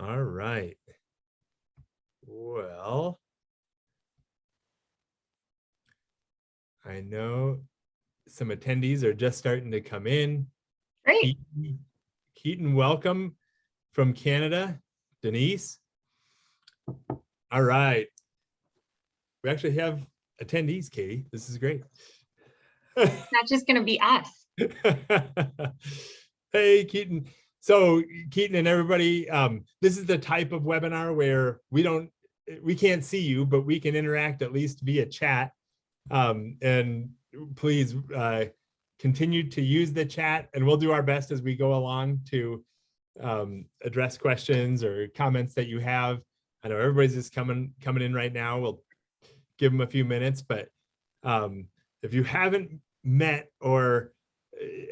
All right. Well, I know some attendees are just starting to come in. Great. Keaton, welcome from Canada. Denise. All right. We actually have attendees, Katie. This is great. It's not just going to be us. Hey, Keaton. So Keaton and everybody, this is the type of webinar where we can't see you, but we can interact at least via chat. And please continue to use the chat, and we'll do our best as we go along to address questions or comments that you have. I know everybody's just coming in right now. We'll give them a few minutes, but if you haven't met or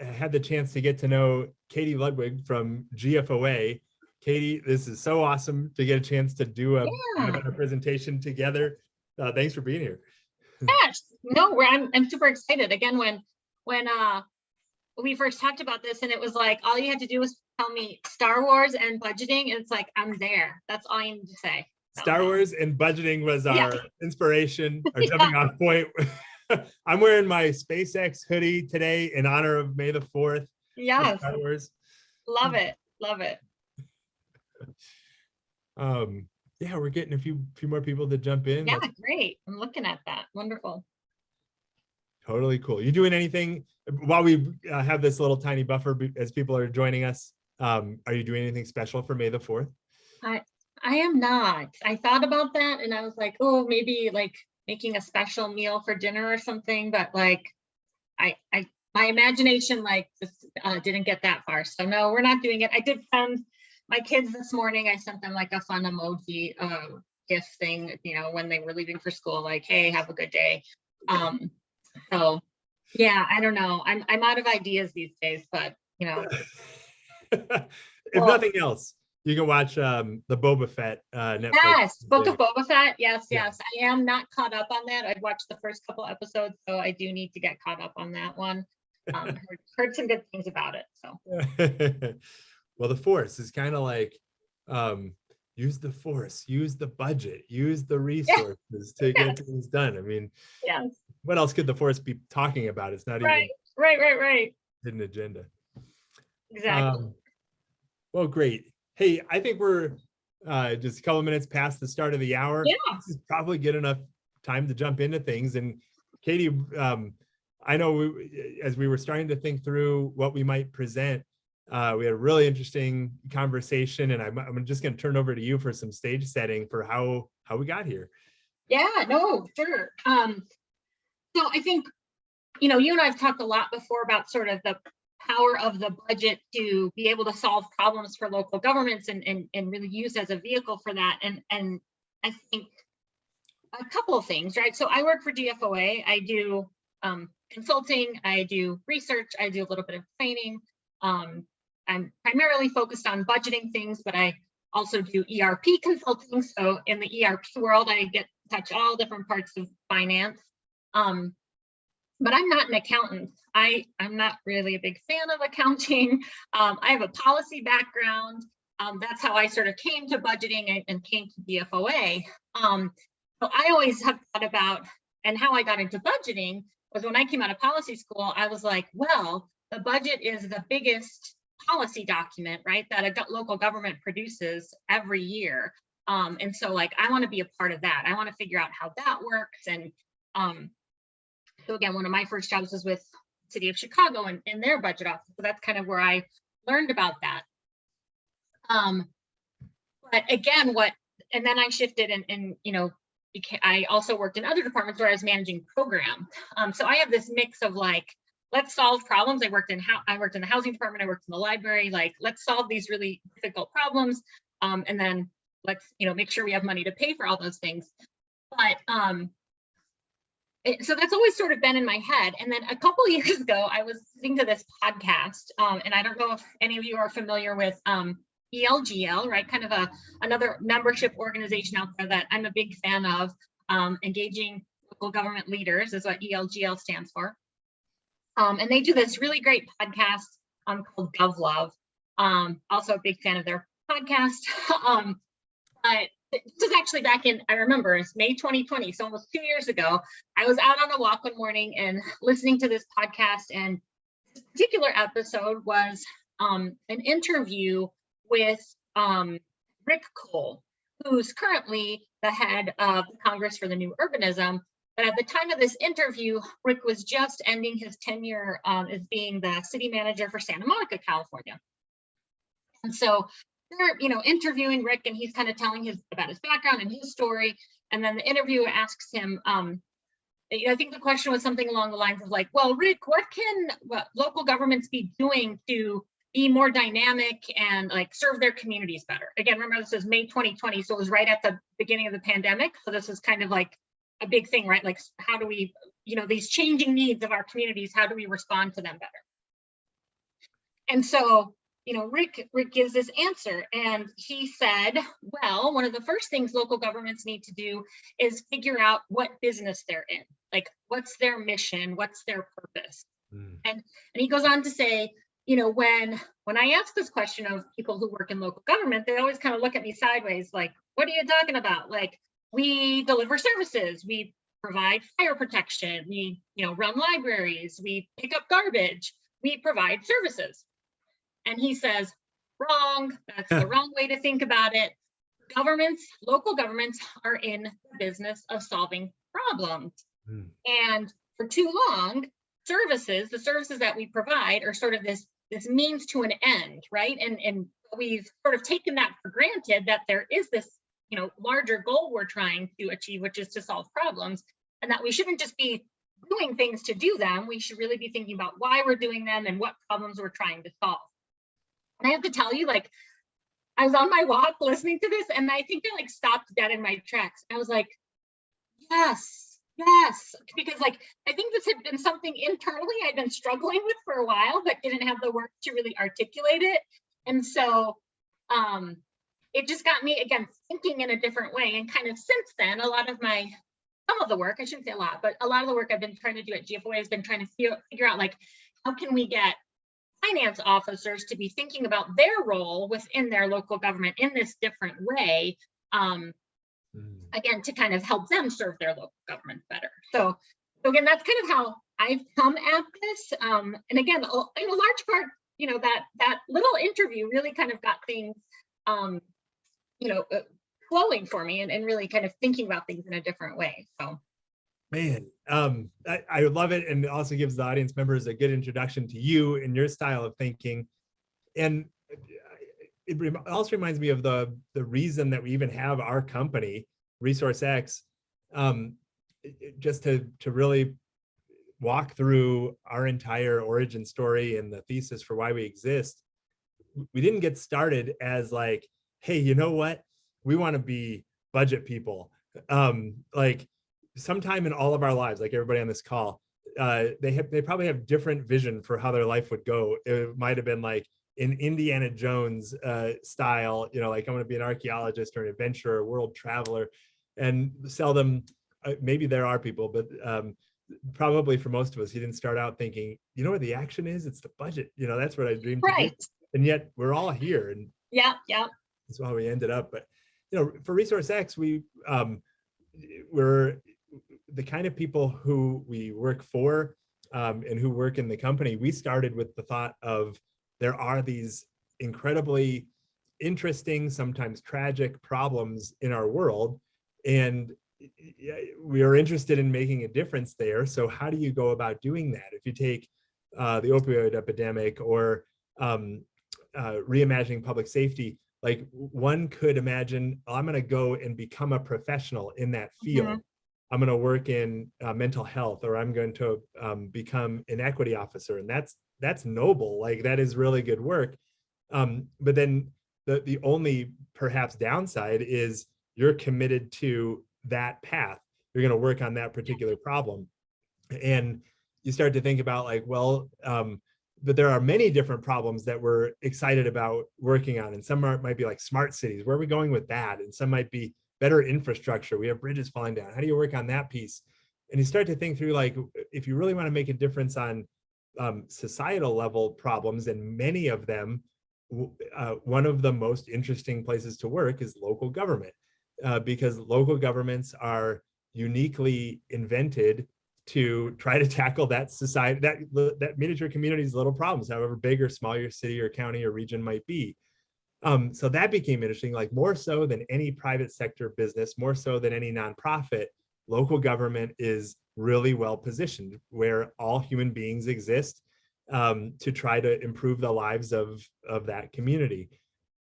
had the chance to get to know Katie Ludwig from GFOA, Katie, this is so awesome to get a chance to do a presentation together. Thanks for being here. Yes, no, I'm super excited. Again, when we first talked about this, and it was like all you had to do was tell me Star Wars and budgeting, and it's like I'm there. That's all you need to say. Star Wars and budgeting was our inspiration, our jumping off point. I'm wearing my SpaceX hoodie today in honor of May the 4th. Yes. Star Wars. Love it. Love it. Yeah, we're getting a few more people to jump in. Yeah, that's great. I'm looking at that. Wonderful. Totally cool. You doing anything while we have this little tiny buffer as people are joining us? Are you doing anything special for May the 4th? I am not. I thought about that and I was like, oh, maybe like making a special meal for dinner or something, but like my imagination like just didn't get that far. So no, we're not doing it. I did send my kids this morning, I sent them like a fun emoji gift thing, you know, when they were leaving for school, like, hey, have a good day. So yeah, I don't know. I'm out of ideas these days, but you know. If nothing else, you can watch the Boba Fett Netflix. Yes, Book of Boba Fett. Yes. I am not caught up on that. I've watched the first couple episodes, so I do need to get caught up on that one. Heard some good things about it. So well, the Force is kind of like use the Force, use the budget, use the resources to get things done. I mean, what else could the Force be talking about? It's not even right. Hidden agenda. Exactly. Well, great. Hey, I think we're just a couple of minutes past the start of the hour. Yeah. This is probably good enough time to jump into things. And Katie, I know as we were starting to think through what we might present, we had a really interesting conversation, and I'm just going to turn over to you for some stage setting for how we got here. Yeah, no, sure. So I think, you know, you and I have talked a lot before about sort of the power of the budget to be able to solve problems for local governments and really use as a vehicle for that. And I think a couple of things, right? So I work for GFOA. I do consulting, I do research, I do a little bit of training. I'm primarily focused on budgeting things, but I also do ERP consulting. So in the ERP world, I get to touch all different parts of finance. But I'm not an accountant. I'm not really a big fan of accounting. I have a policy background. That's how I sort of came to budgeting and came to GFOA. So I always have thought about, and how I got into budgeting was when I came out of policy school, I was like, well, the budget is the biggest policy document, right, that a local government produces every year. And so like, I want to be a part of that. I want to figure out how that works. And so again, one of my first jobs was with the City of Chicago and in their budget office. So that's kind of where I learned about that. But again, and then I shifted and you know, I also worked in other departments where I was managing program. So I have this mix of like, let's solve problems. I worked in the housing department, I worked in the library, like let's solve these really difficult problems. And then let's, you know, make sure we have money to pay for all those things. But so that's always sort of been in my head. And then a couple of years ago, I was listening to this podcast, and I don't know if any of you are familiar with ELGL, right? Kind of another membership organization out there that I'm a big fan of. Engaging local government leaders is what ELGL stands for. And they do this really great podcast called GovLove. Also a big fan of their podcast. But this is actually back in, I remember it's May 2020, so almost 2 years ago. I was out on a walk one morning and listening to this podcast, and this particular episode was an interview with Rick Cole, who's currently the head of Congress for the New Urbanism. But at the time of this interview, Rick was just ending his tenure as being the city manager for Santa Monica, California. And so they're, interviewing Rick, and he's kind of telling about his background and his story. And then the interviewer asks him, I think the question was something along the lines of like, well, Rick, what can local governments be doing to be more dynamic and like serve their communities better? Again, remember this is May 2020, so it was right at the beginning of the pandemic. So this is kind of like a big thing, right? Like, how do we, these changing needs of our communities, how do we respond to them better? And so, Rick gives this answer, and he said, well, one of the first things local governments need to do is figure out what business they're in, like what's their mission, what's their purpose. And he goes on to say, when I ask this question of people who work in local government, they always kind of look at me sideways, like, what are you talking about? Like, we deliver services, we provide fire protection, we, run libraries, we pick up garbage, we provide services. And he says, wrong, that's the wrong way to think about it. Local governments are in the business of solving problems. And for too long, the services that we provide are sort of this means to an end, right? And we've sort of taken that for granted, that there is this, larger goal we're trying to achieve, which is to solve problems, and that we shouldn't just be doing things to do them. We should really be thinking about why we're doing them and what problems we're trying to solve. And I have to tell you, like, I was on my walk listening to this, and I think I like stopped dead in my tracks. I was like, yes, because like, I think this had been something internally I'd been struggling with for a while, but didn't have the work to really articulate it. And so it just got me, again, thinking in a different way. And kind of since then, some of the work, I shouldn't say a lot, but a lot of the work I've been trying to do at GFOA has been trying to figure out, like, how can we get finance officers to be thinking about their role within their local government in this different way, again, to kind of help them serve their local government better. So again, that's kind of how I've come at this. And again, in a large part, that little interview really kind of got things, flowing for me and really kind of thinking about things in a different way. So. Man, I love it, and it also gives the audience members a good introduction to you and your style of thinking. And it also reminds me of the reason that we even have our company, ResourceX, just to really walk through our entire origin story and the thesis for why we exist. We didn't get started as like, hey, you know what? We want to be budget people. Like, sometime in all of our lives, like everybody on this call, they probably have different vision for how their life would go. It might have been like in Indiana Jones style, like I'm going to be an archaeologist or an adventurer, a world traveler, and seldom, maybe there are people, but probably for most of us, he didn't start out thinking, where the action is? It's the budget. That's what I dreamed to do. And yet we're all here. And yeah, that's how we ended up. But, for ResourceX, we're the kind of people who we work for and who work in the company. We started with the thought of there are these incredibly interesting, sometimes tragic problems in our world, and we are interested in making a difference there. So how do you go about doing that? If you take the opioid epidemic or reimagining public safety, like, one could imagine, I'm going to go and become a professional in that field. I'm going to work in mental health, or I'm going to become an equity officer. And that's noble. Like, that is really good work. But then the only perhaps downside is you're committed to that path. You're going to work on that particular problem. And you start to think about like, well, but there are many different problems that we're excited about working on. And some might be like smart cities. Where are we going with that? And some might be better infrastructure. We have bridges falling down. How do you work on that piece? And you start to think through, like, if you really want to make a difference on societal level problems, and many of them one of the most interesting places to work is local government, because local governments are uniquely invented to try to tackle that society, that miniature community's little problems, however big or small your city or county or region might be. So that became interesting, like more so than any private sector business, more so than any nonprofit, local government is really well positioned where all human beings exist, to try to improve the lives of that community.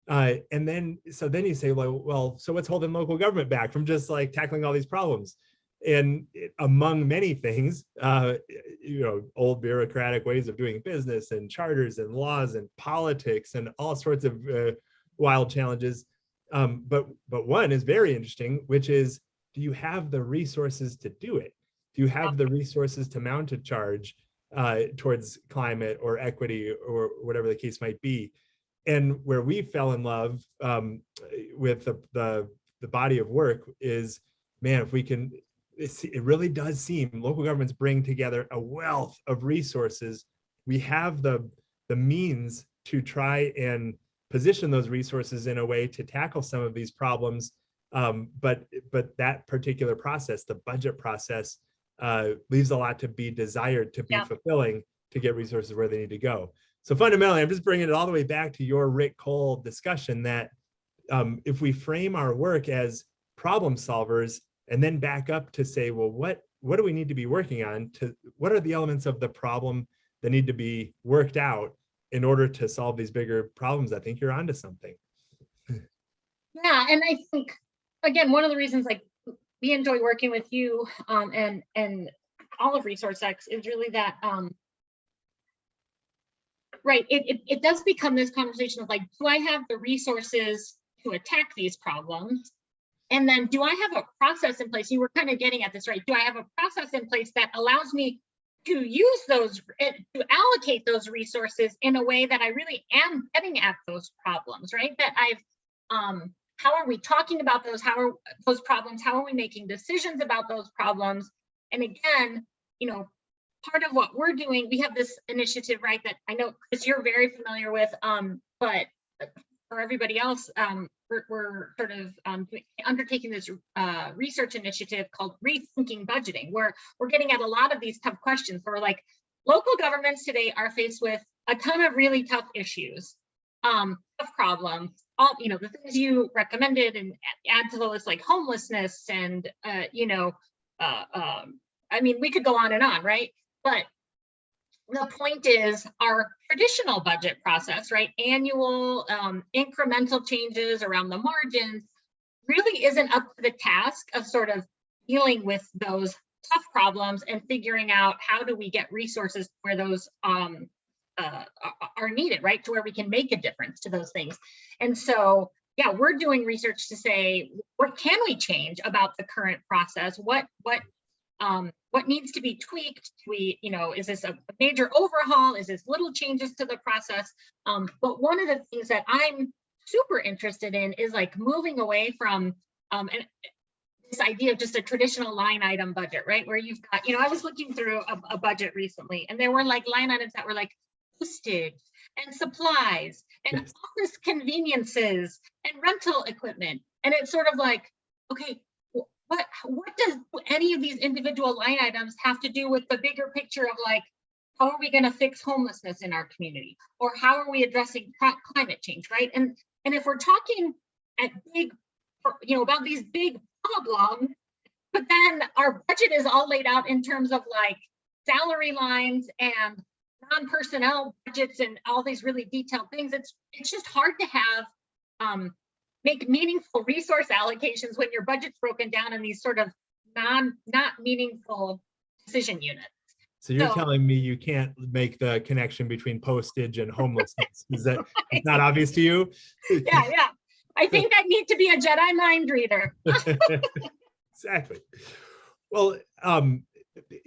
And then you say, well, so what's holding local government back from just like tackling all these problems? And among many things, old bureaucratic ways of doing business and charters and laws and politics and all sorts of wild challenges. But one is very interesting, which is, do you have the resources to do it? Do you have the resources to mount a charge towards climate or equity or whatever the case might be? And where we fell in love with the body of work is, man, if we can, it really does seem local governments bring together a wealth of resources. We have the means to try and position those resources in a way to tackle some of these problems. But that particular process, the budget process, leaves a lot to be desired, to be fulfilling, to get resources where they need to go. So fundamentally, I'm just bringing it all the way back to your Rick Cole discussion that if we frame our work as problem solvers and then back up to say, well, what do we need to be working on? What are the elements of the problem that need to be worked out in order to solve these bigger problems? I think you're onto something. Yeah, and I think, again, one of the reasons like we enjoy working with you and all of ResourceX is really that, right, it does become this conversation of like, do I have the resources to attack these problems? And then do I have a process in place? You were kind of getting at this, right? Do I have a process in place that allows me to use those, to allocate those resources in a way that I really am getting at those problems, right? That I've, how are we talking about those? How are those problems? How are we making decisions about those problems? And again, part of what we're doing, we have this initiative, right, that I know, Chris, you're very familiar with, but for everybody else, we're sort of undertaking this research initiative called Rethinking Budgeting, where we're getting at a lot of these tough questions. Where like local governments today are faced with a ton of really tough issues, tough problems, all the things you recommended and add to the list, like homelessness and I mean, we could go on and on, right? But the point is our traditional budget process, right? Annual incremental changes around the margins really isn't up to the task of sort of dealing with those tough problems and figuring out how do we get resources where those are needed, right? To where we can make a difference to those things. And so, yeah, we're doing research to say, what can we change about the current process? What needs to be tweaked? Is this a major overhaul? Is this little changes to the process? But one of the things that I'm super interested in is like moving away from this idea of just a traditional line item budget, right? Where you've got, I was looking through a budget recently, and there were like line items that were like postage and supplies and office conveniences and rental equipment. And it's sort of like, okay, what does any of these individual line items have to do with the bigger picture of like, how are we going to fix homelessness in our community? Or how are we addressing climate change, right? And if we're talking at big, about these big problems, but then our budget is all laid out in terms of like salary lines and non-personnel budgets and all these really detailed things, it's just hard to have make meaningful resource allocations when your budget's broken down in these sort of not meaningful decision units. So you're telling me you can't make the connection between postage and homelessness? Is that it's not obvious to you? Yeah. I think I need to be a Jedi mind reader. Exactly. Well,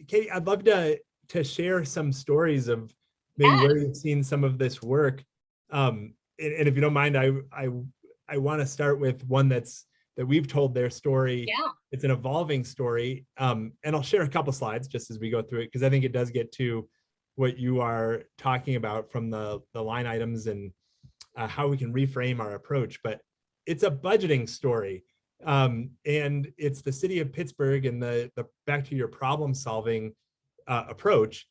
Katie, I'd love to share some stories of maybe where you've seen some of this work. And if you don't mind, I want to start with one that we've told their story. Yeah. It's an evolving story. And I'll share a couple slides just as we go through it, because I think it does get to what you are talking about from the line items and how we can reframe our approach, but it's a budgeting story. And it's the city of Pittsburgh, and the back to your problem solving approach.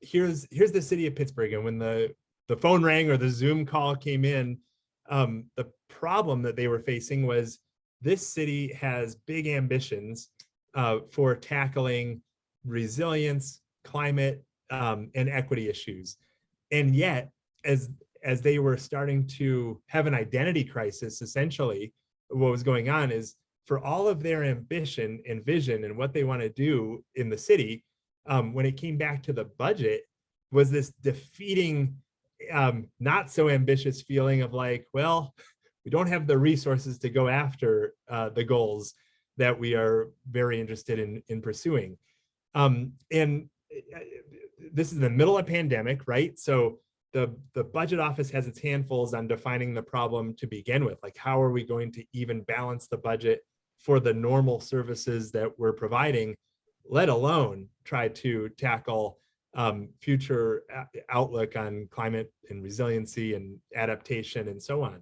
Here's the city of Pittsburgh, and when the phone rang or the Zoom call came in, the problem that they were facing was this city has big ambitions for tackling resilience, climate, and equity issues. And yet, as they were starting to have an identity crisis, essentially, what was going on is, for all of their ambition and vision and what they want to do in the city, when it came back to the budget, was this defeating, not so ambitious feeling of like, well, we don't have the resources to go after the goals that we are very interested in pursuing. And this is in the middle of pandemic, right? So the budget office has its handfuls on defining the problem to begin with. Like, how are we going to even balance the budget for the normal services that we're providing, let alone try to tackle future outlook on climate and resiliency and adaptation and so on.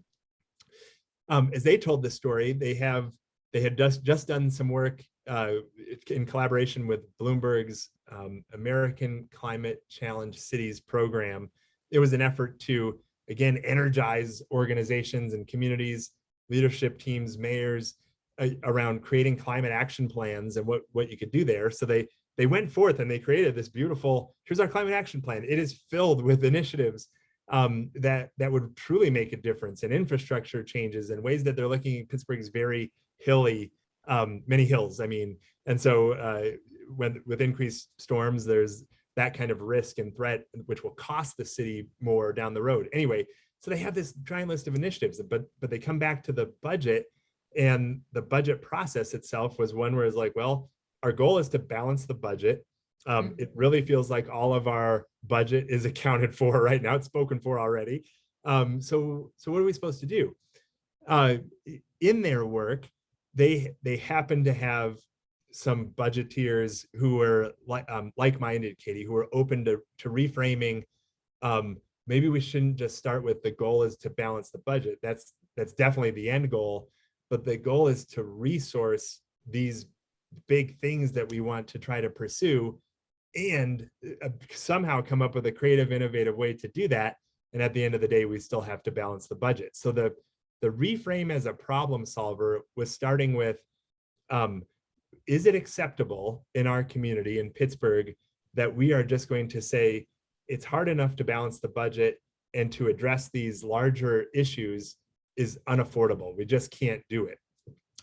As they told the story, they had just done some work in collaboration with Bloomberg's American Climate Challenge Cities program. It was an effort to, again, energize organizations and communities, leadership teams, mayors, around creating climate action plans and what you could do there. So they went forth and they created this beautiful, here's our climate action plan. It is filled with initiatives that would truly make a difference, and infrastructure changes in ways that they're looking at. Pittsburgh's very hilly, many hills. I mean, and so with increased storms, there's that kind of risk and threat, which will cost the city more down the road. Anyway, so they have this giant list of initiatives, but they come back to the budget, and the budget process itself was one where it's like, well, our goal is to balance the budget. It really feels like all of our budget is accounted for right now. It's spoken for already. So what are we supposed to do? In their work, they happen to have some budgeteers who were like-minded, Katie, who are open to reframing. Maybe we shouldn't just start with the goal is to balance the budget. That's definitely the end goal, but the goal is to resource these big things that we want to try to pursue, and somehow come up with a creative, innovative way to do that. And at the end of the day, we still have to balance the budget. So the reframe as a problem solver was starting with, is it acceptable in our community in Pittsburgh that we are just going to say it's hard enough to balance the budget, and to address these larger issues is unaffordable? We just can't do it.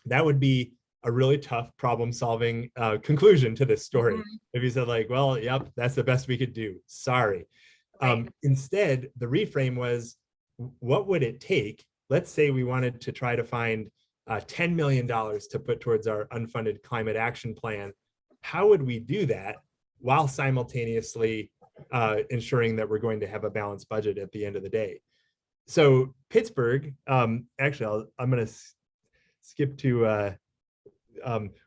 That would be a really tough problem solving conclusion to this story. If you said like, well, yep, that's the best we could do. Sorry. Instead, the reframe was, what would it take? Let's say we wanted to try to find $10 million to put towards our unfunded climate action plan. How would we do that while simultaneously ensuring that we're going to have a balanced budget at the end of the day? So Pittsburgh, actually, I'm going to skip to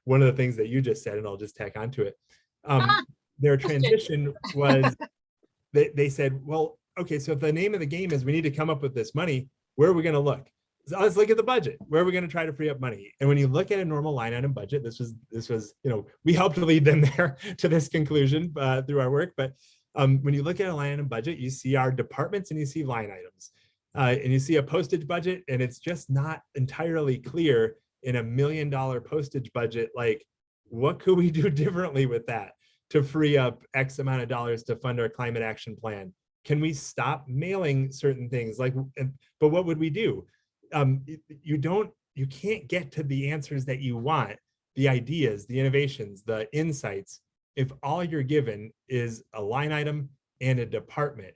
one of the things that you just said, and I'll just tack onto it. Their transition was, they said, well, okay, so if the name of the game is we need to come up with this money, where are we going to look? So let's look at the budget. Where are we going to try to free up money? And when you look at a normal line item budget, this was, we helped lead them there to this conclusion through our work. But when you look at a line item budget, you see our departments and you see line items, and you see a postage budget, and it's just not entirely clear in $1 million postage budget, like, what could we do differently with that to free up X amount of dollars to fund our climate action plan? Can we stop mailing certain things? Like, but what would we do? You can't get to the answers that you want, the ideas, the innovations, the insights, if all you're given is a line item and a department.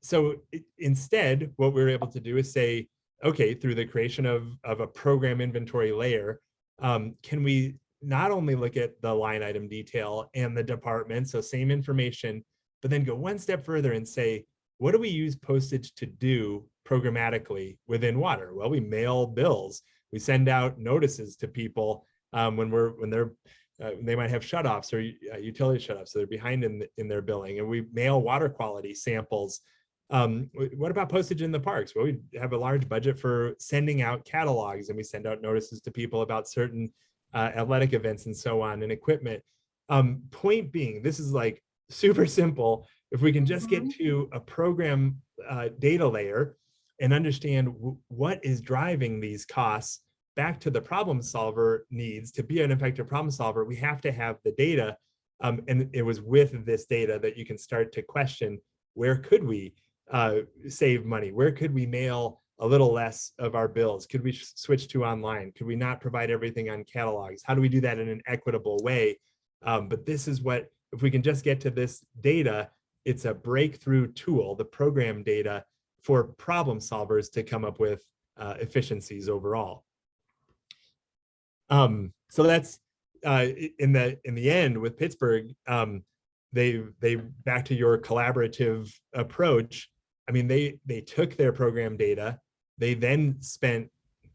So instead, what we were able to do is say, okay, through the creation of a program inventory layer, can we not only look at the line item detail and the department, so same information, but then go one step further and say, what do we use postage to do programmatically within water? Well, we mail bills. We send out notices to people when they might have shutoffs or utility shutoffs, so they're behind in their billing, and we mail water quality samples What about postage in the parks? Well, we have a large budget for sending out catalogs, and we send out notices to people about certain athletic events and so on, and equipment. Point being, this is like super simple. If we can just get to a program data layer and understand what is driving these costs back to the problem solver needs to be an effective problem solver, we have to have the data. And it was with this data that you can start to question, where could we save money? Where could we mail a little less of our bills? Could we switch to online? Could we not provide everything on catalogs? How do we do that in an equitable way? But this is what, if we can just get to this data, it's a breakthrough tool, the program data, for problem solvers to come up with efficiencies overall. So that's in the end with Pittsburgh. They back to your collaborative approach. I mean, they took their program data. They then spent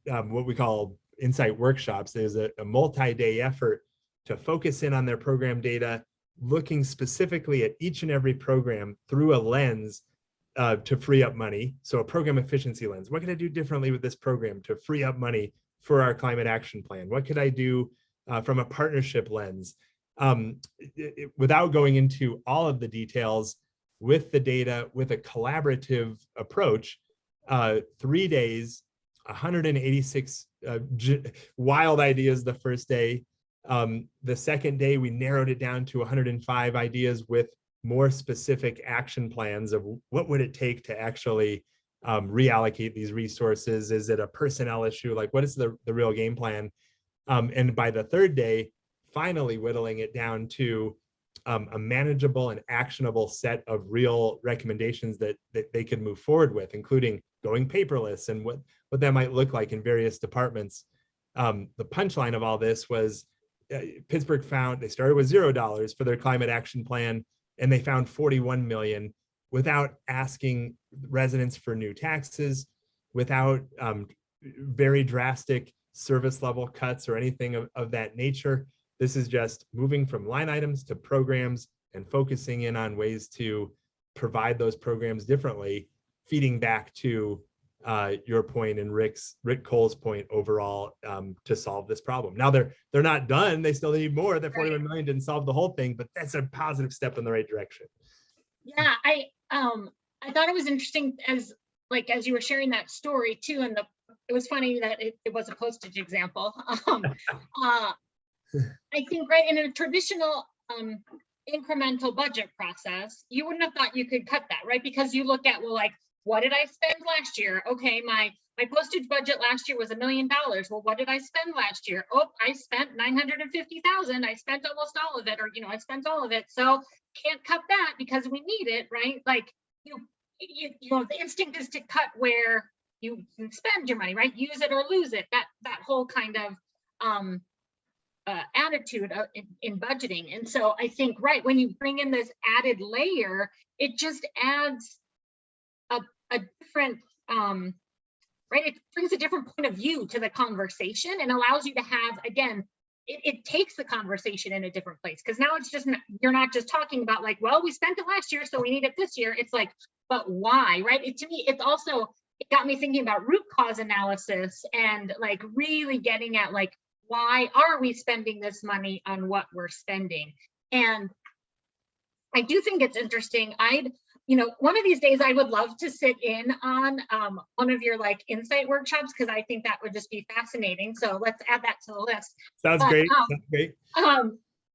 what we call insight workshops. There's a multi-day effort to focus in on their program data, looking specifically at each and every program through a lens to free up money. So a program efficiency lens. What can I do differently with this program to free up money for our climate action plan? What could I do from a partnership lens? Without going into all of the details, with the data, with a collaborative approach, 3 days, 186 wild ideas the first day. The second day, we narrowed it down to 105 ideas with more specific action plans of what would it take to actually reallocate these resources. Is it a personnel issue? Like, what is the real game plan? And by the third day, finally whittling it down to a manageable and actionable set of real recommendations that they could move forward with, including going paperless and what that might look like in various departments. The punchline of all this was Pittsburgh found, they started with $0 for their climate action plan, and they found 41 million without asking residents for new taxes, without very drastic service level cuts or anything of that nature. This is just moving from line items to programs and focusing in on ways to provide those programs differently, feeding back to your point and Rick Cole's point overall to solve this problem. Now they're not done. They still need more. That 41 million didn't solve the whole thing, but that's a positive step in the right direction. Yeah, I thought it was interesting as you were sharing that story too, and it was funny that it was a postage example. I think in a traditional incremental budget process, you wouldn't have thought you could cut that, right? Because you look at, well, like, what did I spend last year? Okay, my postage budget last year was $1 million. Well, what did I spend last year? Oh, I spent 950,000. I spent almost all of it, or I spent all of it. So can't cut that because we need it, right? Like, the instinct is to cut where you can spend your money, right? Use it or lose it. That whole kind of attitude in budgeting. And so I think, when you bring in this added layer, it just adds a different, it brings a different point of view to the conversation and allows you to have, again, it takes the conversation in a different place, because now it's just, you're not just talking about like, well, we spent it last year, so we need it this year. It's like, but why, right? To me, it's also, it got me thinking about root cause analysis and like really getting at like, why are we spending this money on what we're spending? And I do think it's interesting. One of these days I would love to sit in on one of your like insight workshops, because I think that would just be fascinating. So let's add that to the list. Sounds great. Sounds great.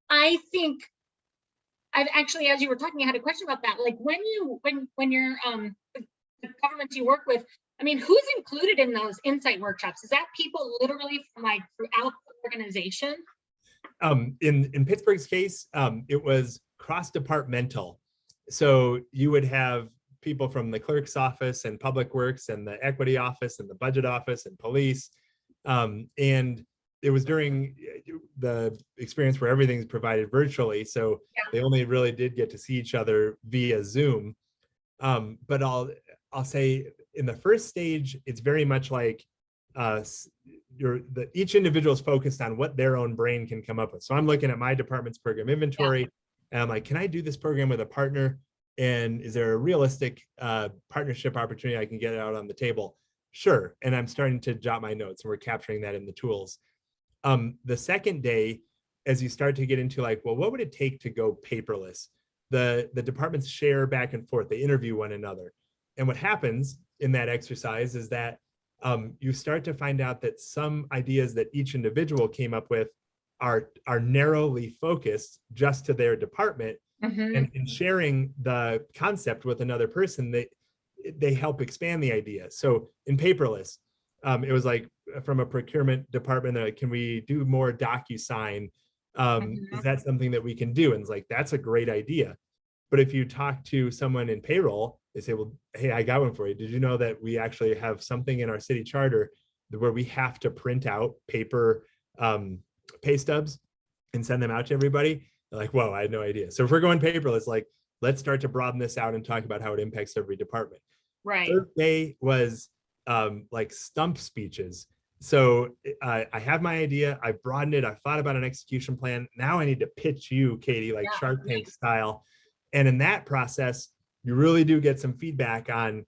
I think I've actually, as you were talking, I had a question about that. Like when you're the governments you work with, I mean, who's included in those insight workshops? Is that people literally from like throughout the organization? In Pittsburgh's case, it was cross-departmental. So you would have people from the clerk's office and public works and the equity office and the budget office and police. And it was during the experience where everything's provided virtually. So they only really did get to see each other via Zoom. But I'll say in the first stage, it's very much like each individual is focused on what their own brain can come up with. So I'm looking at my department's program inventory, and I'm like, can I do this program with a partner? And is there a realistic partnership opportunity I can get out on the table? Sure. And I'm starting to jot my notes, and we're capturing that in the tools. The second day, as you start to get into like, well, what would it take to go paperless? The departments share back and forth, they interview one another. And what happens in that exercise is that you start to find out that some ideas that each individual came up with are narrowly focused just to their department. Mhm. And in sharing the concept with another person, they help expand the idea. So in paperless, it was like from a procurement department, they're like, can we do more DocuSign? Is that something that we can do? And it's like, that's a great idea. But if you talk to someone in payroll, they say, well, hey, I got one for you. Did you know that we actually have something in our city charter where we have to print out paper pay stubs and send them out to everybody? They're like, whoa, I had no idea. So if we're going paperless, like, let's start to broaden this out and talk about how it impacts every department. Right. Third day was like stump speeches. So I have my idea, I broadened it, I thought about an execution plan. Now I need to pitch you, Katie, like Shark Tank style. And in that process, you really do get some feedback on,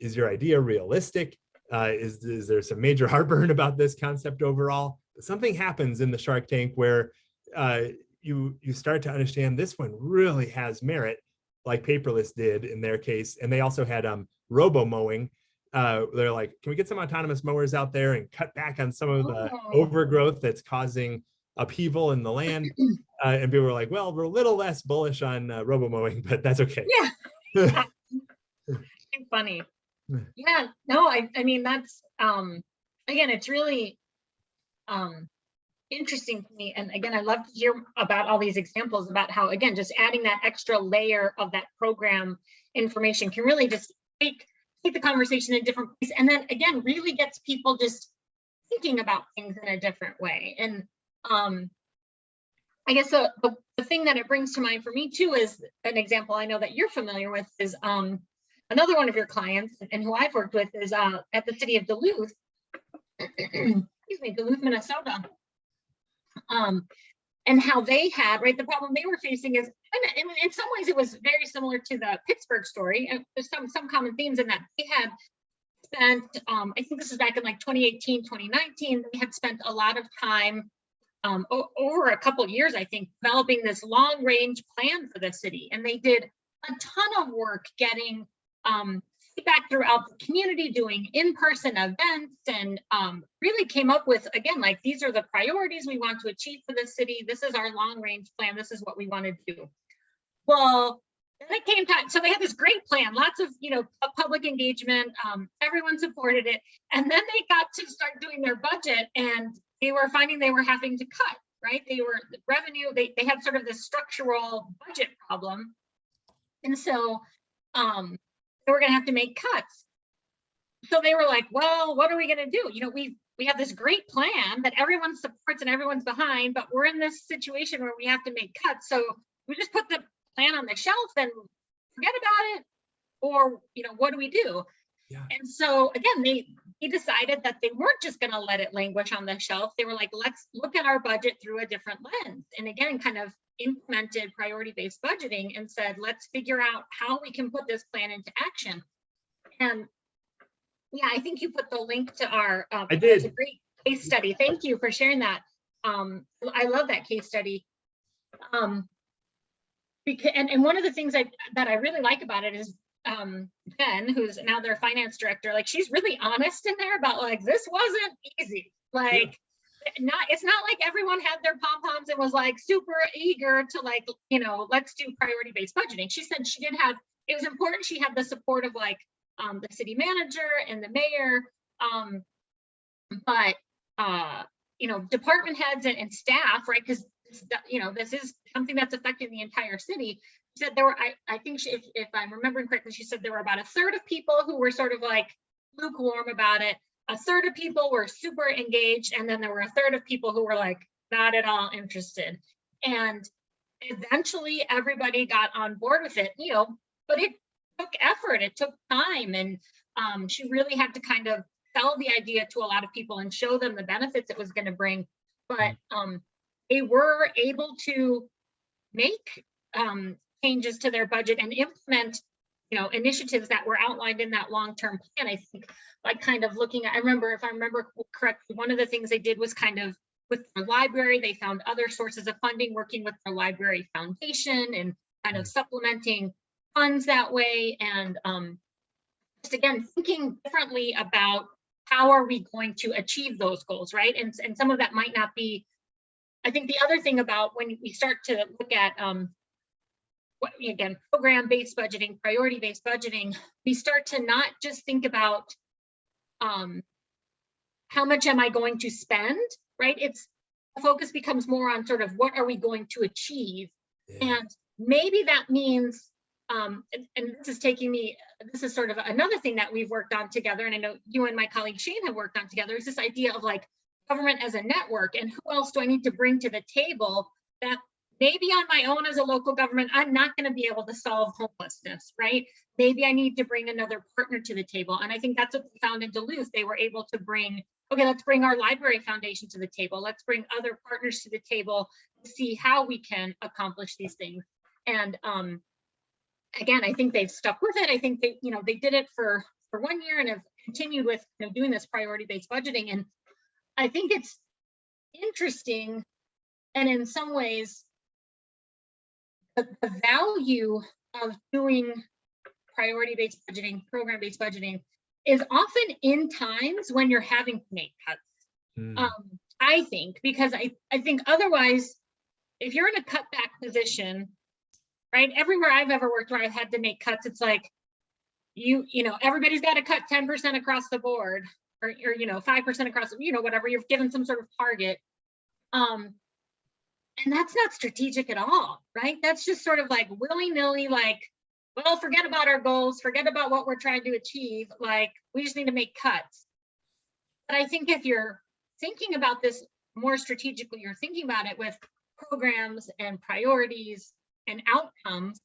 is your idea realistic? Is there some major heartburn about this concept overall? Something happens in the Shark Tank where you start to understand this one really has merit, like paperless did in their case. And they also had robo mowing. They're like, can we get some autonomous mowers out there and cut back on some of the overgrowth that's causing upheaval in the land? And people were like, well, we're a little less bullish on robo mowing, but that's okay. Yeah. Funny. Yeah, no, I mean, that's, again, it's really interesting to me. And again, I love to hear about all these examples about how, again, just adding that extra layer of that program information can really just take the conversation in a different place. And then again, really gets people just thinking about things in a different way. And I guess the thing that it brings to mind for me too is an example I know that you're familiar with is another one of your clients and who I've worked with is at the city of Duluth, excuse me, Duluth, Minnesota. And how they had, right, the problem they were facing is, and in some ways it was very similar to the Pittsburgh story, and there's some common themes in that. They had spent, I think this is back in like 2018, 2019, they had spent a lot of time over a couple of years, I think, developing this long range plan for the city. And they did a ton of work getting feedback throughout the community, doing in-person events, and really came up with, again, like, these are the priorities we want to achieve for the city. This is our long range plan. This is what we want to do. Well, then it came time. So they had this great plan, lots of, public engagement. Everyone supported it. And then they got to start doing their budget, and they were finding they were having to cut, right? They were revenue, they had sort of this structural budget problem. And so they were going to have to make cuts. So they were like, well, what are we going to do? We have this great plan that everyone supports and everyone's behind, but we're in this situation where we have to make cuts. So we just put the plan on the shelf and forget about it, or what do we do? Yeah. And so again, they decided that they weren't just going to let it languish on the shelf. They were like, let's look at our budget through a different lens. And again, kind of implemented priority-based budgeting and said, let's figure out how we can put this plan into action. And yeah, I think you put the link to our, I did. It's a great case study. Thank you for sharing that. I love that case study. Because, and one of the things that I really like about it is Jen, who's now their finance director, like, she's really honest in there about, like, this wasn't easy. Like, it's not like everyone had their pom-poms and was like super eager to, like, let's do priority-based budgeting. She said she did have, it was important she had the support of, like, the city manager and the mayor, but department heads and staff, right? Because this is something that's affecting the entire city. She said there were, I think if I'm remembering correctly, she said there were about a third of people who were sort of like lukewarm about it. A third of people were super engaged, and then there were a third of people who were like not at all interested. And eventually everybody got on board with it, but it took effort, it took time, and she really had to kind of sell the idea to a lot of people and show them the benefits it was going to bring. But they were able to make changes to their budget and implement, initiatives that were outlined in that long-term plan. I think like kind of looking at, if I remember correctly, one of the things they did was kind of with the library, they found other sources of funding, working with the library foundation and kind of supplementing funds that way. And just again, thinking differently about how are we going to achieve those goals, right? And some of that might not be, I think the other thing about when we start to look at, again, program-based budgeting, priority-based budgeting, we start to not just think about how much am I going to spend, right? The focus becomes more on sort of what are we going to achieve? Yeah. And maybe that means, and this is sort of another thing that we've worked on together, and I know you and my colleague Shane have worked on together, is this idea of like government as a network, and who else do I need to bring to the table that maybe on my own as a local government, I'm not going to be able to solve homelessness, right? Maybe I need to bring another partner to the table. And I think that's what we found in Duluth. They were able to bring, okay, let's bring our library foundation to the table. Let's bring other partners to the table to see how we can accomplish these things. And again, I think they've stuck with it. I think they did it for 1 year and have continued with doing this priority-based budgeting. And I think it's interesting, and in some ways, the value of doing priority-based budgeting, program-based budgeting, is often in times when you're having to make cuts. I think, because I think otherwise, if you're in a cutback position, right? Everywhere I've ever worked where I've had to make cuts, it's like everybody's got to cut 10% across the board, or 5% across, whatever, you're given some sort of target. And that's not strategic at all, right? That's just sort of like willy-nilly, like, well, forget about our goals, forget about what we're trying to achieve, like, we just need to make cuts. But I think if you're thinking about this more strategically, you're thinking about it with programs and priorities and outcomes,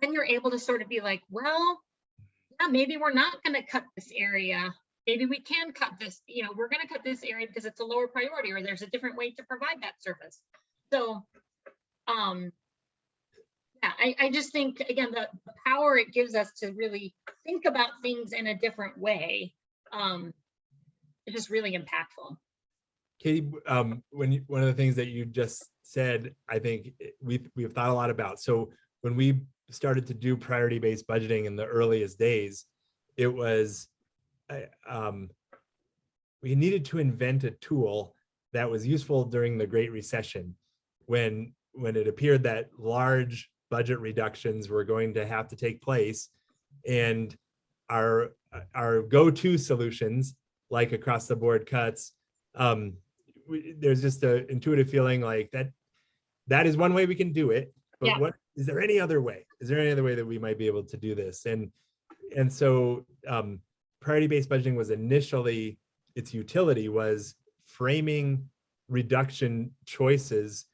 then you're able to sort of be like, well, yeah, maybe we're not going to cut this area. Maybe we can cut this, we're going to cut this area because it's a lower priority, or there's a different way to provide that service. So, yeah, I just think, again, the power it gives us to really think about things in a different way, is just really impactful. Katie, one of the things that you just said, I think we've thought a lot about. So when we started to do priority-based budgeting in the earliest days, it was we needed to invent a tool that was useful during the Great Recession, when it appeared that large budget reductions were going to have to take place, and our go-to solutions, like across the board cuts, there's just an intuitive feeling like that is one way we can do it, but Yeah. What is there any other way? Is there any other way that we might be able to do this? And so priority-based budgeting was initially, its utility was framing reduction choices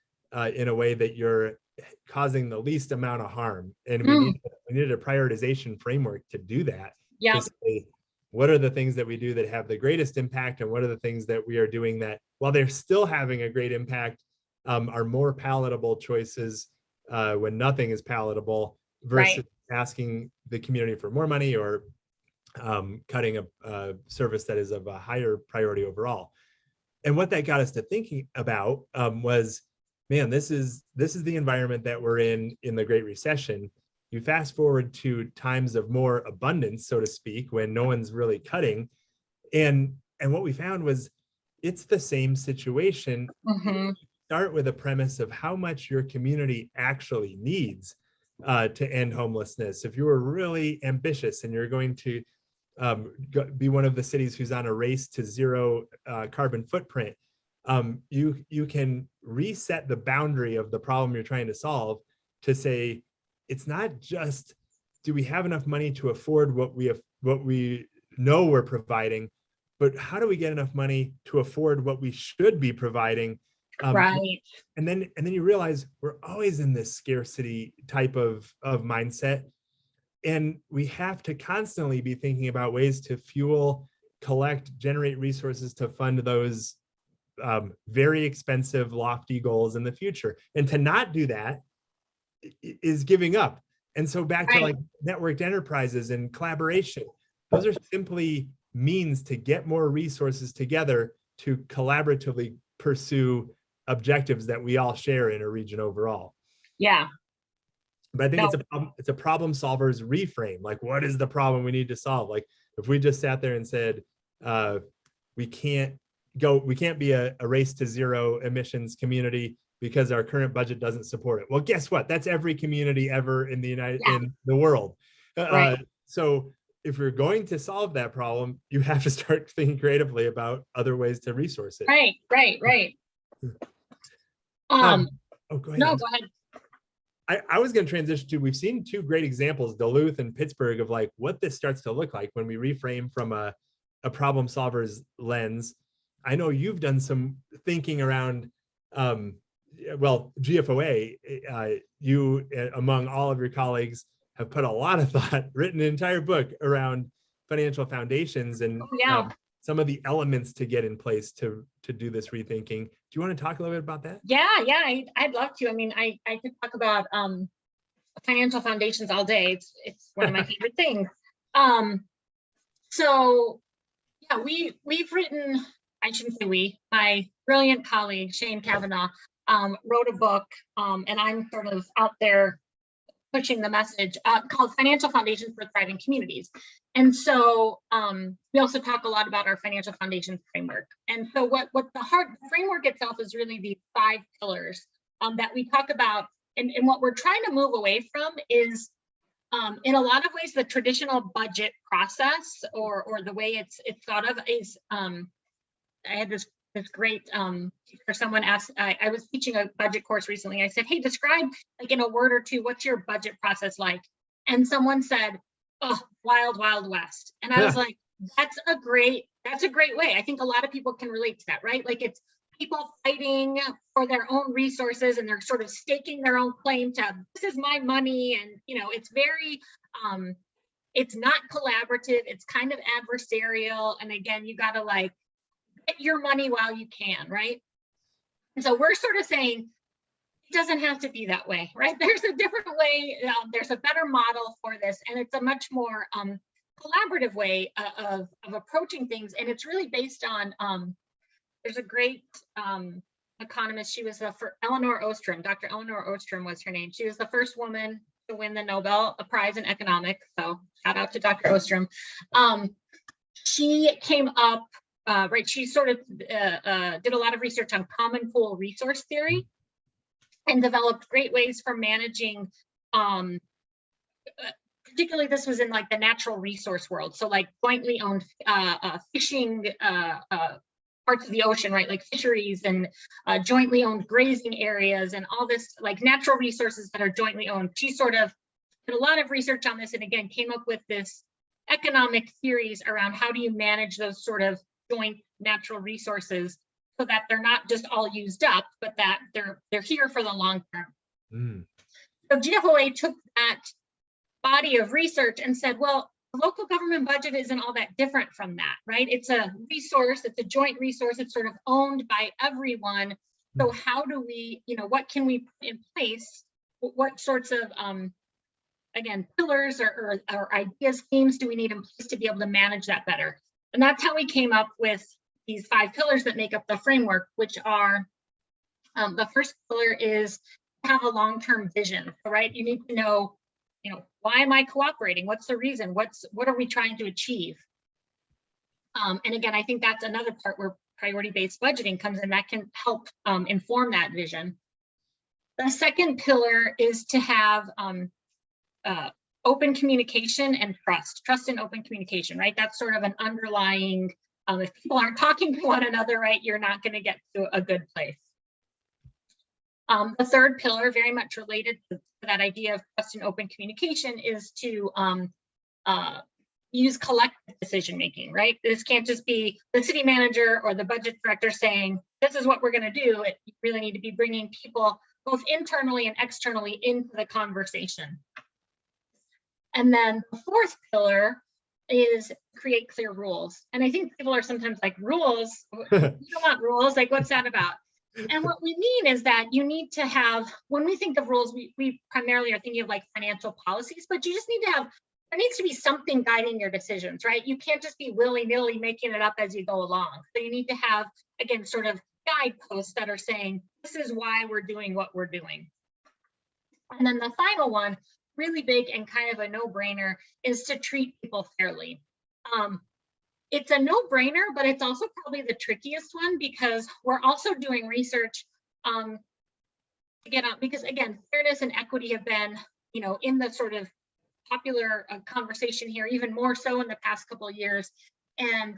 in a way that you're causing the least amount of harm. And we needed a prioritization framework to do that. Yeah. To say, what are the things that we do that have the greatest impact, and what are the things that we are doing that, while they're still having a great impact, are more palatable choices when nothing is palatable, versus asking the community for more money, or cutting a service that is of a higher priority overall. And what that got us to thinking about was, man, this is the environment that we're in the Great Recession. You fast forward to times of more abundance, so to speak, when no one's really cutting, and what we found was it's the same situation. Start with a premise of how much your community actually needs to end homelessness. If you were really ambitious and you're going to be one of the cities who's on a race to zero carbon footprint, you can reset the boundary of the problem you're trying to solve to say, it's not just, do we have enough money to afford what we know we're providing, but how do we get enough money to afford what we should be providing? Right. And then you realize we're always in this scarcity type of mindset. And we have to constantly be thinking about ways to fuel, collect, generate resources to fund those very expensive, lofty goals in the future. And to not do that is giving up. And so back to Right. like networked enterprises and collaboration, those are simply means to get more resources together to collaboratively pursue objectives that we all share in a region overall. Yeah. But I think No. it's a problem solver's reframe. Like, what is the problem we need to solve? Like, if we just sat there and said, we can't be a race to zero emissions community because our current budget doesn't support it. Well, guess what? That's every community ever in in the world. Right. So if you're going to solve that problem, you have to start thinking creatively about other ways to resource it. Right. Oh, go ahead. No, go ahead. I was going to transition to, we've seen two great examples, Duluth and Pittsburgh, of like what this starts to look like when we reframe from a problem solver's lens. I know you've done some thinking around, well, GFOA, you among all of your colleagues have put a lot of thought, written an entire book around financial foundations and some of the elements to get in place to do this rethinking. Do you want to talk a little bit about that? Yeah, I'd love to. I mean, I could talk about financial foundations all day. It's one of my favorite things. So yeah, we've written, I shouldn't say we, my brilliant colleague Shane Kavanaugh wrote a book, and I'm sort of out there pushing the message, called Financial Foundations for Thriving Communities. And so we also talk a lot about our financial foundations framework. And so what the framework itself is really these 5 pillars that we talk about. And what we're trying to move away from is, in a lot of ways, the traditional budget process or the way it's thought of is, I had this great, for someone asked, I was teaching a budget course recently. I said, hey, describe like in a word or two, what's your budget process like? And someone said, oh, wild, wild west. And I was like, that's a great way. I think a lot of people can relate to that, right? Like it's people fighting for their own resources and they're sort of staking their own claim to, this is my money. And, it's very, it's not collaborative. It's kind of adversarial. And again, you got to like, get your money while you can, right? And so we're sort of saying it doesn't have to be that way, right? There's a different way. There's a better model for this, and it's a much more collaborative way of approaching things. And it's really based on. There's a great economist. She was Eleanor Ostrom. Dr. Eleanor Ostrom was her name. She was the first woman to win the Nobel Prize in economics. So shout out to Dr. Ostrom. She came up. Right, she sort of did a lot of research on common pool resource theory and developed great ways for managing, particularly this was in like the natural resource world. So like jointly owned fishing parts of the ocean, right? Like fisheries and jointly owned grazing areas and all this like natural resources that are jointly owned. She sort of did a lot of research on this and again, came up with this economic theories around how do you manage those sort of joint natural resources so that they're not just all used up, but that they're here for the long term. So GFOA took that body of research and said, well, the local government budget isn't all that different from that, right? It's a resource, it's a joint resource, it's sort of owned by everyone. So how do we, what can we put in place? What sorts of, again, pillars or ideas, themes do we need in place to be able to manage that better? And that's how we came up with these 5 pillars that make up the framework, which are, the first pillar is to have a long-term vision, right? You need to know, why am I cooperating? What's the reason? What are we trying to achieve? And again, I think that's another part where priority-based budgeting comes in that can help inform that vision. The second pillar is to have open communication and trust in open communication, right? That's sort of an underlying, if people aren't talking to one another, right, you're not going to get to a good place. The third pillar, very much related to that idea of trust and open communication, is to use collective decision making, right? This can't just be the city manager or the budget director saying, this is what we're going to do. You really need to be bringing people both internally and externally into the conversation. And then the fourth pillar is create clear rules. And I think people are sometimes like, rules? You don't want rules, like what's that about? And what we mean is that you need to have, when we think of rules, we primarily are thinking of like financial policies, but you just need to have, there needs to be something guiding your decisions, right? You can't just be willy-nilly making it up as you go along. So you need to have, again, sort of guideposts that are saying, this is why we're doing what we're doing. And then the final one, really big and kind of a no-brainer, is to treat people fairly. It's a no-brainer, but it's also probably the trickiest one because we're also doing research because again, fairness and equity have been, in the sort of popular conversation here, even more so in the past couple of years. And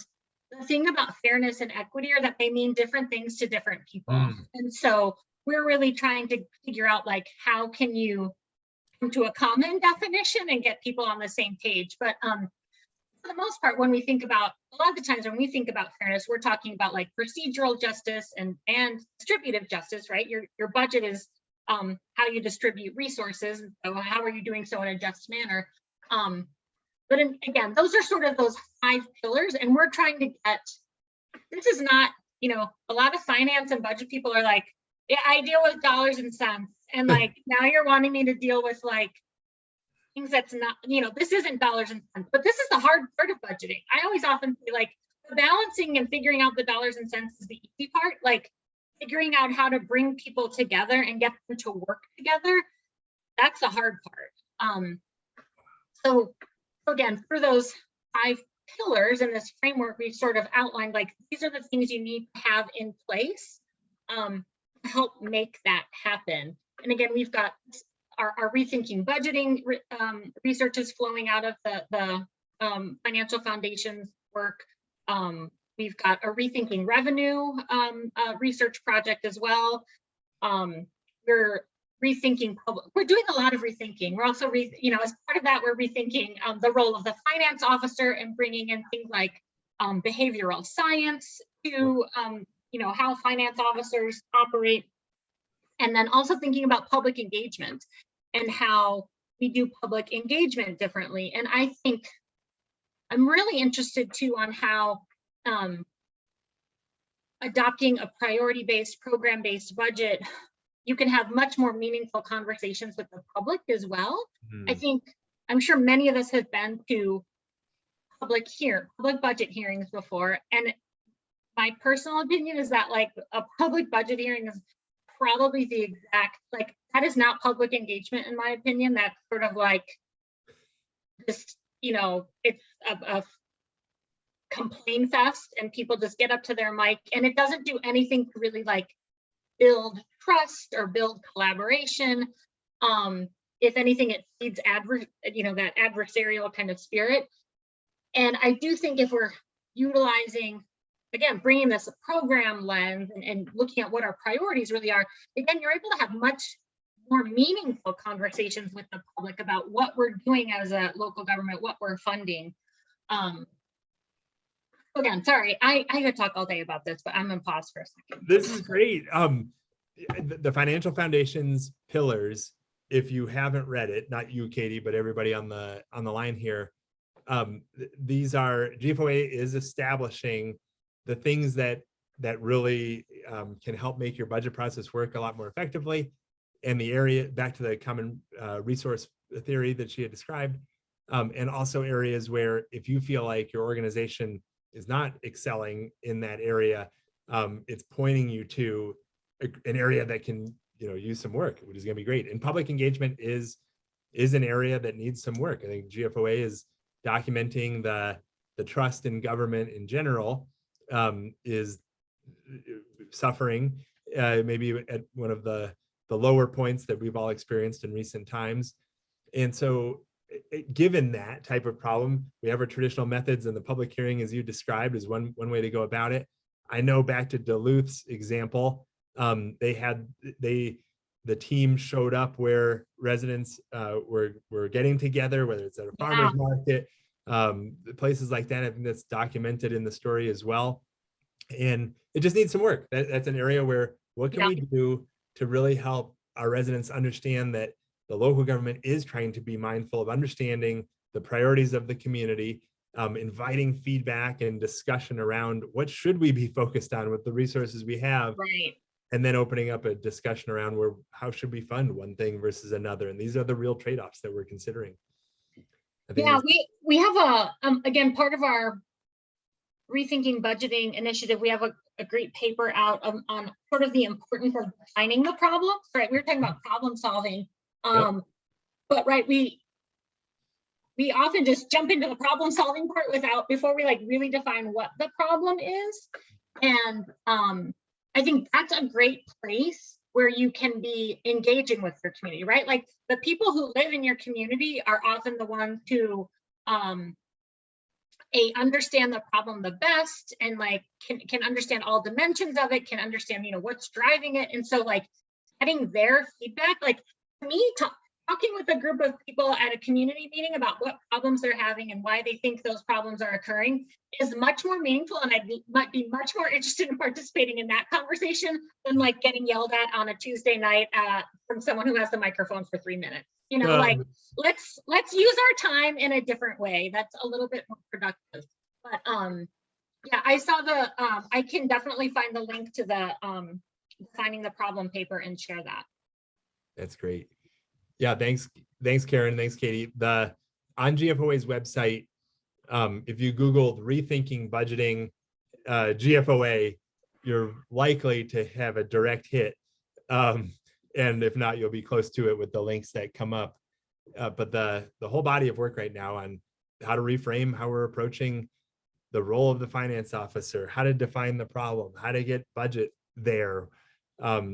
the thing about fairness and equity are that they mean different things to different people. And so we're really trying to figure out like, how can you come to a common definition and get people on the same page? But for the most part, when we think about, a lot of the times when we think about fairness, we're talking about like procedural justice and distributive justice, right? Your budget is how you distribute resources. So how are you doing so in a just manner? But again, those are sort of those 5 pillars, and we're trying to get, this is not, a lot of finance and budget people are like, yeah, I deal with dollars and cents. And like, now you're wanting me to deal with like, things that's not, this isn't dollars and cents, but this is the hard part of budgeting. I always often say like the balancing and figuring out the dollars and cents is the easy part. Like figuring out how to bring people together and get them to work together, that's the hard part. So again, through those 5 pillars in this framework, we've sort of outlined like, these are the things you need to have in place to help make that happen. And again, we've got our rethinking budgeting research is flowing out of the financial foundations work. We've got a rethinking revenue research project as well. We're rethinking public. We're doing a lot of rethinking. We're also, as part of that, we're rethinking the role of the finance officer and bringing in things like behavioral science to, how finance officers operate. And then also thinking about public engagement and how we do public engagement differently. And I think I'm really interested too on how adopting a priority-based, program-based budget, you can have much more meaningful conversations with the public as well. I'm sure many of us have been to public budget hearings before. And my personal opinion is that like a public budget hearing is probably the exact, like, that is not public engagement in my opinion. That's sort of like just, it's a complain fest and people just get up to their mic and it doesn't do anything to really like build trust or build collaboration. If anything, it feeds that adversarial kind of spirit. And I do think if we're utilizing, again, bringing this program lens and looking at what our priorities really are, again, you're able to have much more meaningful conversations with the public about what we're doing as a local government, what we're funding. Again, sorry, I could talk all day about this, but I'm gonna pause for a second. This is great. The Financial Foundation's pillars, if you haven't read it, not you, Katie, but everybody on the line here, these are, GFOA is establishing the things that really can help make your budget process work a lot more effectively. And the area, back to the common resource theory that she had described, and also areas where if you feel like your organization is not excelling in that area, it's pointing you to an area that can use some work, which is going to be great. And public engagement is an area that needs some work. I think GFOA is documenting the trust in government in general is suffering, maybe at one of the lower points that we've all experienced in recent times. And so given that type of problem, we have our traditional methods, and the public hearing, as you described, is one way to go about it. I know back to Duluth's example, the team showed up where residents were getting together, whether it's at a farmer's market, places like that. I think that's documented in the story as well. And it just needs some work. That's an area where, what can we do to really help our residents understand that the local government is trying to be mindful of understanding the priorities of the community, inviting feedback and discussion around what should we be focused on with the resources we have. Right. and then opening up a discussion around how should we fund one thing versus another. And these are the real trade-offs that we're considering. Yeah, we have again, part of our Rethinking Budgeting initiative, we have a great paper out on sort of the importance of defining the problems, right? We were talking about problem solving. But right, we often just jump into the problem solving part before we like really define what the problem is. And I think that's a great place where you can be engaging with your community, right? Like the people who live in your community are often the ones who understand the problem the best, and like can understand all dimensions of it, can understand, you know, what's driving it. And so like getting their feedback, like to me, talking with a group of people at a community meeting about what problems they're having and why they think those problems are occurring is much more meaningful. And might be much more interested in participating in that conversation than like getting yelled at on a Tuesday night from someone who has the microphone for 3 minutes. You know, like let's use our time in a different way. That's a little bit more productive. But yeah, I saw I can definitely find the link to the finding the problem paper and share that. That's great. Yeah, thanks, Karen. Thanks, Katie. On GFOA's website, if you Googled rethinking budgeting GFOA, you're likely to have a direct hit. And if not, you'll be close to it with the links that come up. But the whole body of work right now on how to reframe how we're approaching the role of the finance officer, how to define the problem, how to get budget there,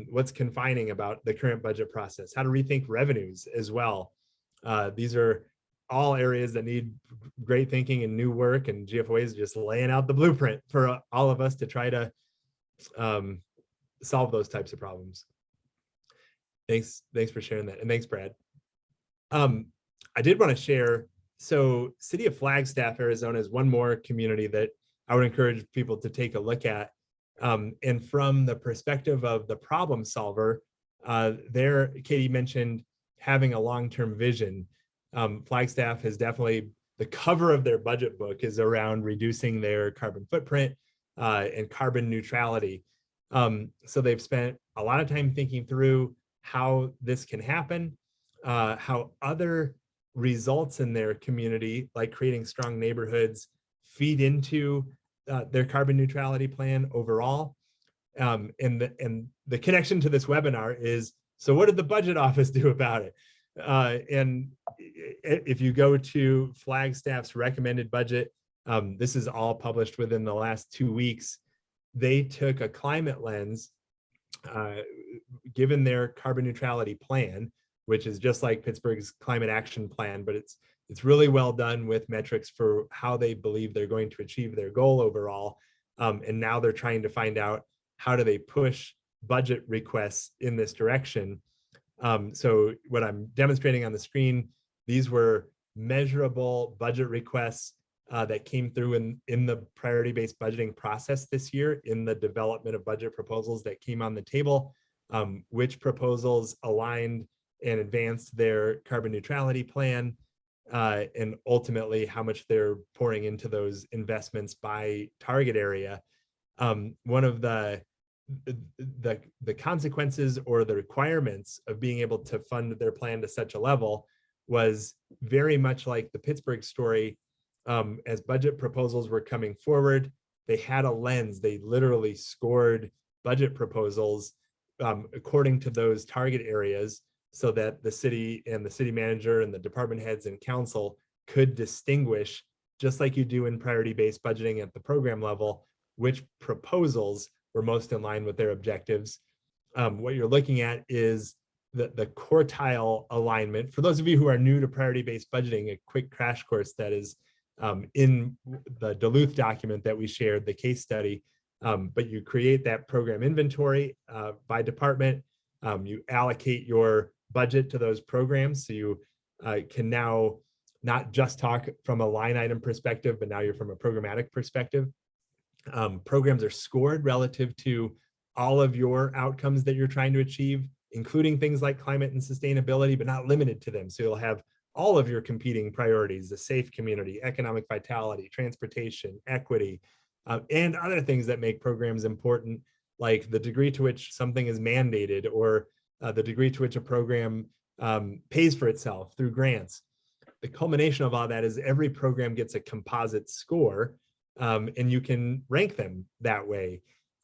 what's confining about the current budget process, how to rethink revenues as well. These are all areas that need great thinking and new work, and GFOA is just laying out the blueprint for all of us to try to solve those types of problems. Thanks for sharing that, and thanks, Brad. I did want to share, so City of Flagstaff, Arizona is one more community that I would encourage people to take a look at. And from the perspective of the problem solver, Katie mentioned having a long-term vision. Flagstaff has definitely, the cover of their budget book is around reducing their carbon footprint and carbon neutrality. So they've spent a lot of time thinking through how this can happen, how other results in their community, like creating strong neighborhoods, feed into their carbon neutrality plan overall. And the connection to this webinar is, so what did the budget office do about it? And if you go to Flagstaff's recommended budget, this is all published within the last 2 weeks. They took a climate lens, given their carbon neutrality plan, which is just like Pittsburgh's climate action plan, but it's really well done with metrics for how they believe they're going to achieve their goal overall. And now they're trying to find out how do they push budget requests in this direction. So what I'm demonstrating on the screen, these were measurable budget requests that came through in the priority-based budgeting process this year in the development of budget proposals that came on the table, which proposals aligned and advanced their carbon neutrality plan, and ultimately how much they're pouring into those investments by target area. One of the consequences or the requirements of being able to fund their plan to such a level was very much like the Pittsburgh story. As budget proposals were coming forward, they had a lens. They literally scored budget proposals according to those target areas, so that the city and the city manager and the department heads and council could distinguish, just like you do in priority-based budgeting at the program level, which proposals were most in line with their objectives. What you're looking at is the quartile alignment. For those of you who are new to priority-based budgeting, a quick crash course that is in the Duluth document that we shared, the case study, but you create that program inventory by department. You allocate your budget to those programs, so you can now not just talk from a line item perspective, but now you're from a programmatic perspective. Programs are scored relative to all of your outcomes that you're trying to achieve, including things like climate and sustainability, but not limited to them. So you'll have all of your competing priorities: a safe community, economic vitality, transportation, equity, and other things that make programs important like the degree to which something is mandated, or the degree to which a program pays for itself through grants. The culmination of all that is every program gets a composite score, and you can rank them that way.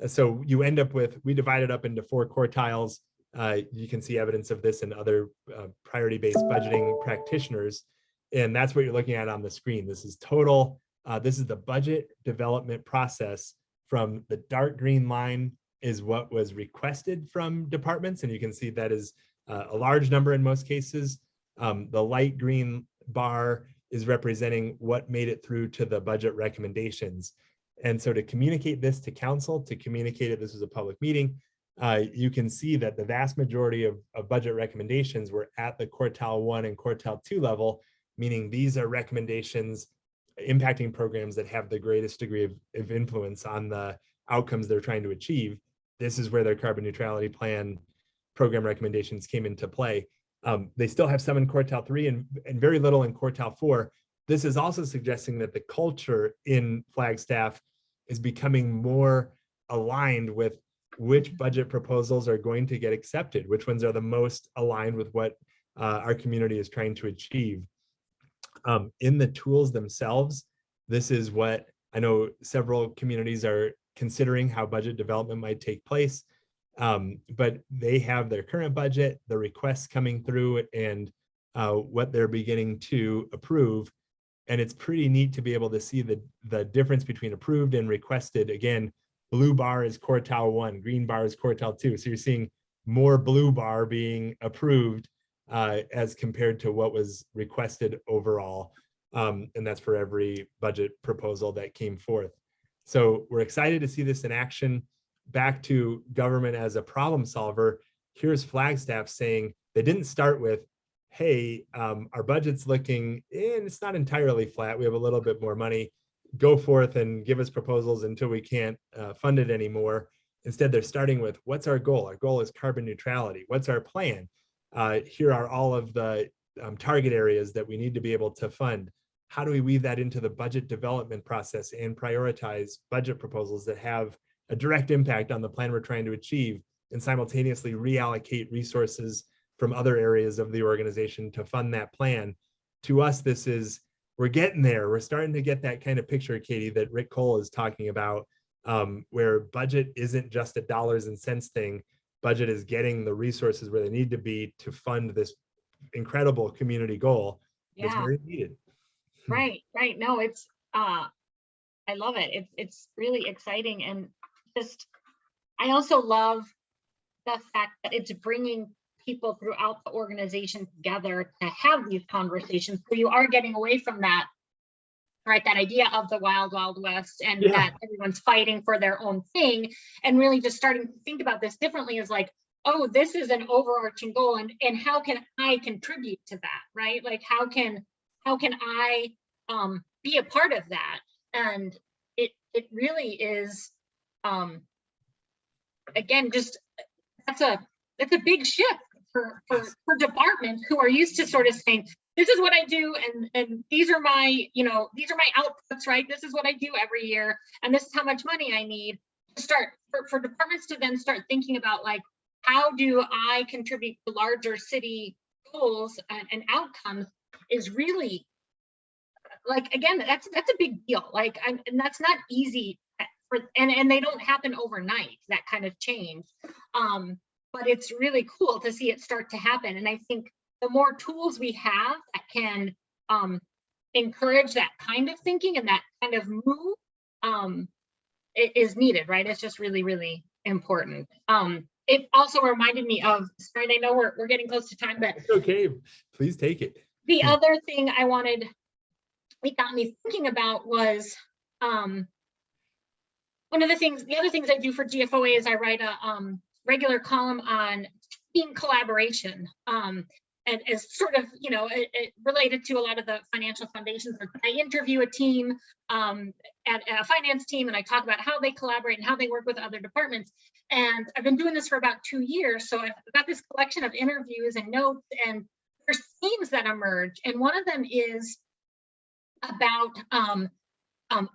So you end up with, we divide it up into 4 quartiles. You can see evidence of this in other priority-based budgeting practitioners. And that's what you're looking at on the screen. This is total, this is the budget development process. From the dark green line is what was requested from departments. And you can see that is a large number in most cases. The light green bar is representing what made it through to the budget recommendations. And so to communicate this to council, to communicate it, this is a public meeting, you can see that the vast majority of budget recommendations were at the quartile 1 and quartile 2 level, meaning these are recommendations impacting programs that have the greatest degree of influence on the outcomes they're trying to achieve. This is where their carbon neutrality plan program recommendations came into play. They still have some in quartile 3 and very little in quartile 4. This is also suggesting that the culture in Flagstaff is becoming more aligned with which budget proposals are going to get accepted, which ones are the most aligned with what our community is trying to achieve. In the tools themselves, this is what I know several communities are considering how budget development might take place. But they have their current budget, the requests coming through, and what they're beginning to approve. And it's pretty neat to be able to see the difference between approved and requested. Again, blue bar is quartile 1, green bar is quartile 2. So you're seeing more blue bar being approved as compared to what was requested overall. And that's for every budget proposal that came forth. So we're excited to see this in action. Back to government as a problem solver, here's Flagstaff saying they didn't start with, hey, our budget's looking, and it's not entirely flat. We have a little bit more money. Go forth and give us proposals until we can't fund it anymore. Instead, they're starting with, what's our goal? Our goal is carbon neutrality. What's our plan? Here are all of the target areas that we need to be able to fund. How do we weave that into the budget development process and prioritize budget proposals that have a direct impact on the plan we're trying to achieve, and simultaneously reallocate resources from other areas of the organization to fund that plan? To us, this is, we're getting there. We're starting to get that kind of picture, Katie, that Rick Cole is talking about, where budget isn't just a dollars and cents thing. Budget is getting the resources where they need to be to fund this incredible community goal. That's very needed. Right. No, it's I love it. It's really exciting, and just I also love the fact that it's bringing people throughout the organization together to have these conversations. So you are getting away from that, right? That idea of the wild, wild west, and that everyone's fighting for their own thing, and really just starting to think about this differently as like, oh, this is an overarching goal, and how can I contribute to that, right? Like how can I be a part of that? And it really is, again, just that's a big shift for departments who are used to sort of saying, this is what I do, and these are my, these are my outputs, right? This is what I do every year, and this is how much money I need. To start for departments to then start thinking about, like, how do I contribute to larger city goals and outcomes, is really, like, again, that's a big deal. Like, and that's not easy and they don't happen overnight, that kind of change. But it's really cool to see it start to happen. And I think the more tools we have that can encourage that kind of thinking and that kind of move, it is needed, right? It's just really, really important. It also reminded me of, sorry, I know we're getting close to time, but it's okay, please take it. The other thing it got me thinking about was, the other things I do for GFOA is I write a regular column on team collaboration, and as sort of, it related to a lot of the financial foundations. I interview a team, at a finance team, and I talk about how they collaborate and how they work with other departments. And I've been doing this for about 2 years. So I've got this collection of interviews and notes, and there's themes that emerge. And one of them is about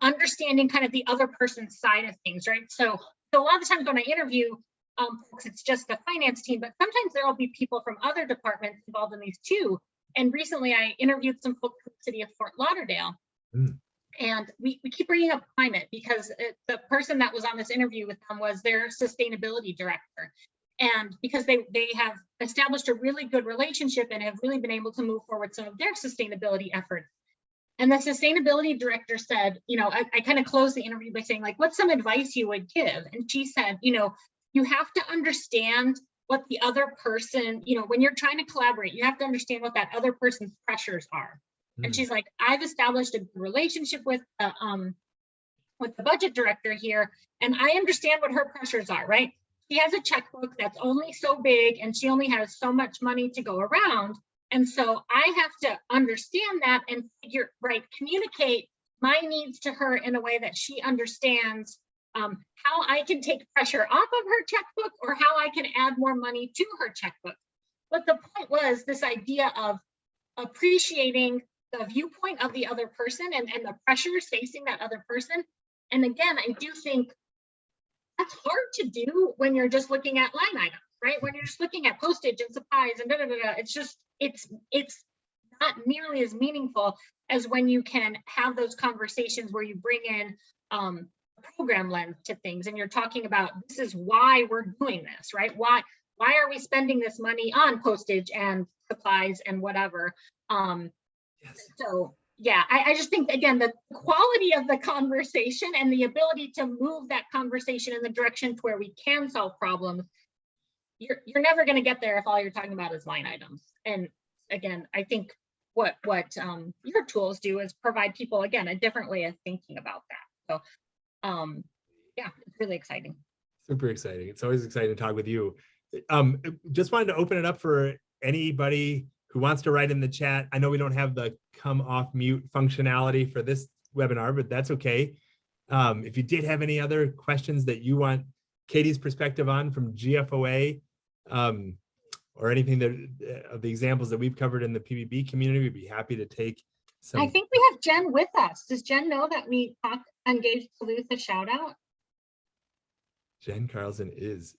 understanding kind of the other person's side of things, right? So So a lot of the times when I interview folks, it's just the finance team, but sometimes there will be people from other departments involved in these too. And recently I interviewed some folks from the city of Fort Lauderdale. And we keep bringing up climate because the person that was on this interview with them was their sustainability director. And because they have established a really good relationship and have really been able to move forward some of their sustainability efforts. And the sustainability director said, you know, I kind of closed the interview by saying, like, what's some advice you would give? And she said, you know, you have to understand what the other person, you know, when you're trying to collaborate, you have to understand what that other person's pressures are. And she's like, I've established a good relationship with the budget director here, and I understand what her pressures are, right? She has a checkbook that's only so big and she only has so much money to go around. And so I have to understand that and communicate my needs to her in a way that she understands how I can take pressure off of her checkbook or how I can add more money to her checkbook. But the point was this idea of appreciating the viewpoint of the other person and the pressures facing that other person. And again, I do think that's hard to do when you're just looking at line items, right? When you're just looking at postage and supplies and it's not nearly as meaningful as when you can have those conversations where you bring in a program lens to things and you're talking about, this is why we're doing this, right? Why are we spending this money on postage and supplies and whatever? So yeah, I just think, again, the quality of the conversation and the ability to move that conversation in the direction to where we can solve problems, you're never going to get there if all you're talking about is line items. And again, I think what your tools do is provide people, again, a different way of thinking about that. So yeah, it's really exciting. Super exciting. It's always exciting to talk with you. Just wanted to open it up for anybody who wants to write in the chat. I know we don't have the come off mute functionality for this webinar, but that's okay. If you did have any other questions that you want Katie's perspective on from GFOA, or anything that of the examples that we've covered in the PBB community, we'd be happy to take some. I think we have Jen with us. Does Jen know that we gave Duluth a shout out? Jen Carlson is.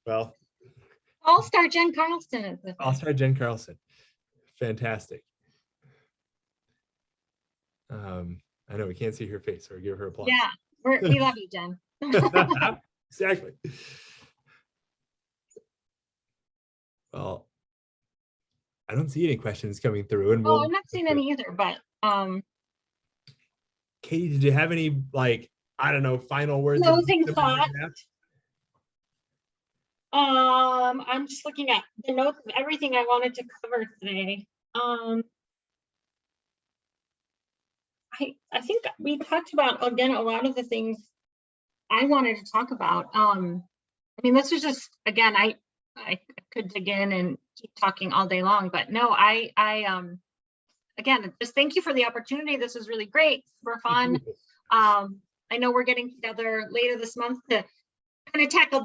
Well, All-star Jen Carlson is with us. All-star Jen Carlson. Fantastic. I know we can't see her face, so give her applause. Yeah, we love you, Jen. Exactly. Well, I don't see any questions coming through. And I'm not seeing any either, but Katie, did you have any, like, I don't know, final words? Closing thoughts. I'm just looking at the notes of everything I wanted to cover today. I think we talked about, again, a lot of the things I wanted to talk about. I mean, this was just, again, I could dig in and keep talking all day long, but no, again, just thank you for the opportunity. This was really great, super fun. I know we're getting together later this month to kind of tackle a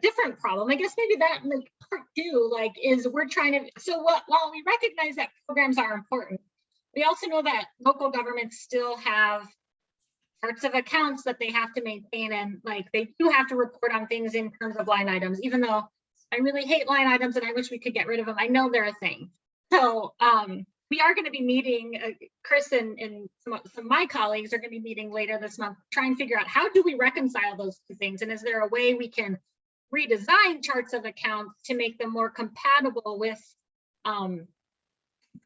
different problem. I guess maybe that like part two, like, is we're trying to, so while we recognize that programs are important, we also know that local governments still have parts of accounts that they have to maintain, and like they do have to report on things in terms of line items, even though I really hate line items and I wish we could get rid of them. I know they're a thing. So we are going to be meeting, Chris and some of my colleagues are going to be meeting later this month, try and figure out how do we reconcile those two things, and is there a way we can redesign charts of accounts to make them more compatible with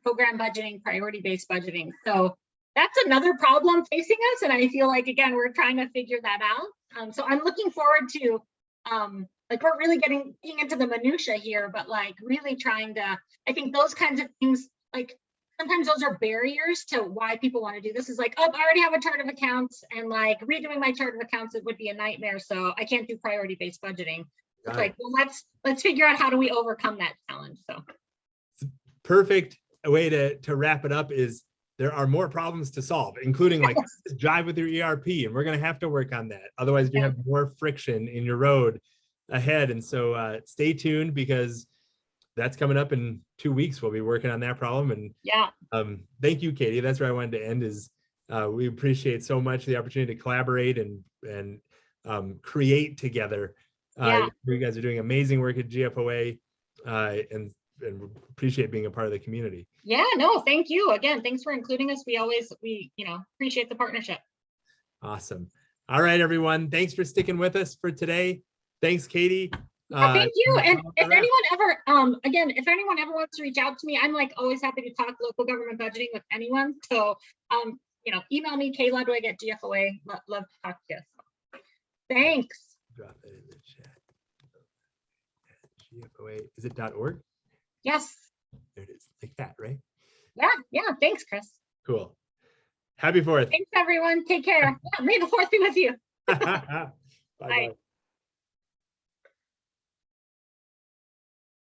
program budgeting, priority-based budgeting. So that's another problem facing us, and I feel like, again, we're trying to figure that out. So I'm looking forward to, like, we're really getting into the minutia here, but like really trying to, I think those kinds of things, like sometimes those are barriers to why people want to do this. Is like, oh, I already have a chart of accounts, and like redoing my chart of accounts, it would be a nightmare. So I can't do priority-based budgeting. It's like, well, let's figure out how do we overcome that challenge. So perfect way to wrap it up is there are more problems to solve, including like jive with your ERP, and we're going to have to work on that. Otherwise, you have more friction in your road ahead. And so stay tuned, because that's coming up in 2 weeks. We'll be working on that problem. And yeah, thank you, Katie. That's where I wanted to end, is We appreciate so much the opportunity to collaborate and create together. Yeah. You guys are doing amazing work at GFOA, and appreciate being a part of the community. Yeah, no, thank you. Again, thanks for including us. We appreciate the partnership. Awesome. All right, everyone. Thanks for sticking with us for today. Thanks, Katie. Yeah, thank you. And if anyone ever, again, if anyone ever wants to reach out to me, I'm like always happy to talk local government budgeting with anyone. So, email me, kludwig@GFOA. Love to talk to you. So, thanks. Drop it in the chat. GFOA, is it .org? Yes. There it is, like that, right? Yeah. Thanks, Chris. Cool. Happy 4th. Thanks, everyone. Take care. Yeah, may the 4th be with you. Bye.